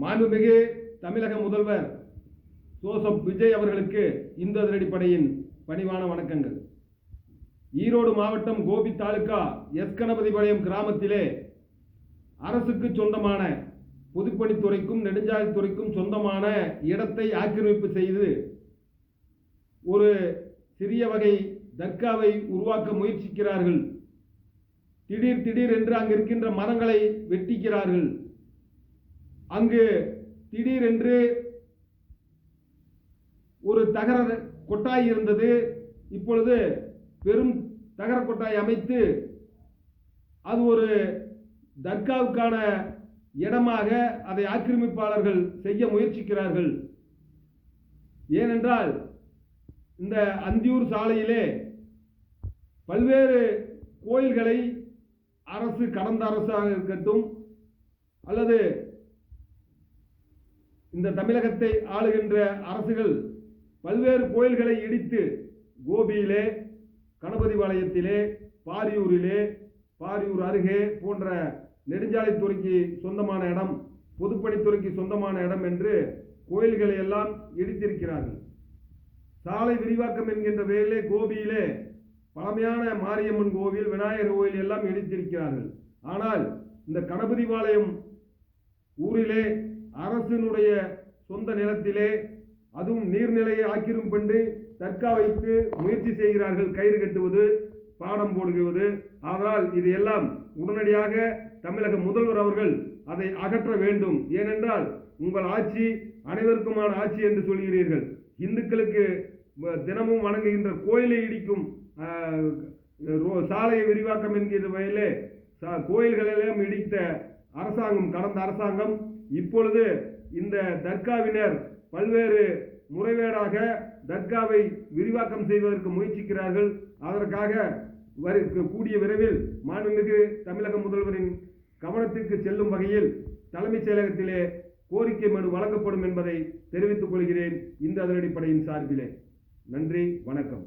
மாண்புமிகு தமிழக முதல்வர் ஜோசப் விஜய் அவர்களுக்கு இந்து அதிரடிப்படையின் பணிவான வணக்கங்கள். ஈரோடு மாவட்டம் கோபி தாலுகா எஸ் கணபதிபாளையம் கிராமத்திலே அரசுக்கு சொந்தமான பொதுப்பணித்துறைக்கும் நெடுஞ்சாலைத்துறைக்கும் சொந்தமான இடத்தை ஆக்கிரமிப்பு செய்து ஒரு சிறிய வகை தர்காவை உருவாக்க முயற்சிக்கிறார்கள். திடீர் என்று அங்கு இருக்கின்ற மரங்களை வெட்டிக்கிறார்கள். அங்கு திடீரென்று ஒரு தகர கொட்டாய் இருந்தது. இப்பொழுது பெரும் தகர கொட்டாய் அமைத்து அது ஒரு தர்காவுக்கான இடமாக அதை ஆக்கிரமிப்பாளர்கள் செய்ய முயற்சிக்கிறார்கள். ஏனென்றால் இந்த அந்தியூர் சாலையிலே பல்வேறு கோயில்களை அரசு, கடந்த அரசாக இருக்கட்டும் அல்லது இந்த தமிழகத்தை ஆளுகின்ற அரசுகள் பல்வேறு கோயில்களை இடித்து கோபியிலே, கணபதிபாளையத்திலே, பாரியூர் அருகே போன்ற நெடுஞ்சாலைத்துறைக்கு சொந்தமான இடம், பொதுப்பணித்துறைக்கு சொந்தமான இடம் என்று கோயில்களை எல்லாம் இடித்திருக்கிறார்கள். சாலை விரிவாக்கம் என்கின்ற பெயரிலே கோபியிலே பழமையான மாரியம்மன் கோவில், விநாயகர் கோவில் எல்லாம் இடித்திருக்கிறார்கள். ஆனால் இந்த கணபதிபாளையம் ஊரிலே அரசினுடைய சொந்த நிலத்திலே, அதுவும் நீர்நிலையை ஆக்கிரமிப்பு பண்ணி தர்கா வைத்து முயற்சி செய்கிறார்கள். கயிறு கட்டுவது, பாடம் போடுவது. அதனால் இது எல்லாம் உடனடியாக தமிழக முதல்வர் அவர்கள் அதை அகற்ற வேண்டும். ஏனென்றால் உங்கள் ஆட்சி அனைவருக்குமான ஆட்சி என்று சொல்கிறீர்கள். இந்துக்களுக்கு தினமும் வணங்குகின்ற கோயிலை இடிக்கும் சாலை விரிவாக்கம் என்கிற வகையிலே கோயில்களெல்லாம் இடித்த அரசாங்கம், கடந்த அரசாங்கம். இப்பொழுது இந்த தர்காவினர் பல்வேறு முறைகேடாக தர்காவை விரிவாக்கம் செய்வதற்கு முயற்சிக்கிறார்கள். அதற்காக கூடிய விரைவில் மாண்புமிகு தமிழக முதல்வரின் கவனத்திற்கு செல்லும் வகையில் தலைமைச் செயலகத்திலே கோரிக்கை மனு வழங்கப்படும் என்பதை தெரிவித்துக் கொள்கிறேன். இந்த அதிரடிப்படையின் சார்பிலே நன்றி, வணக்கம்.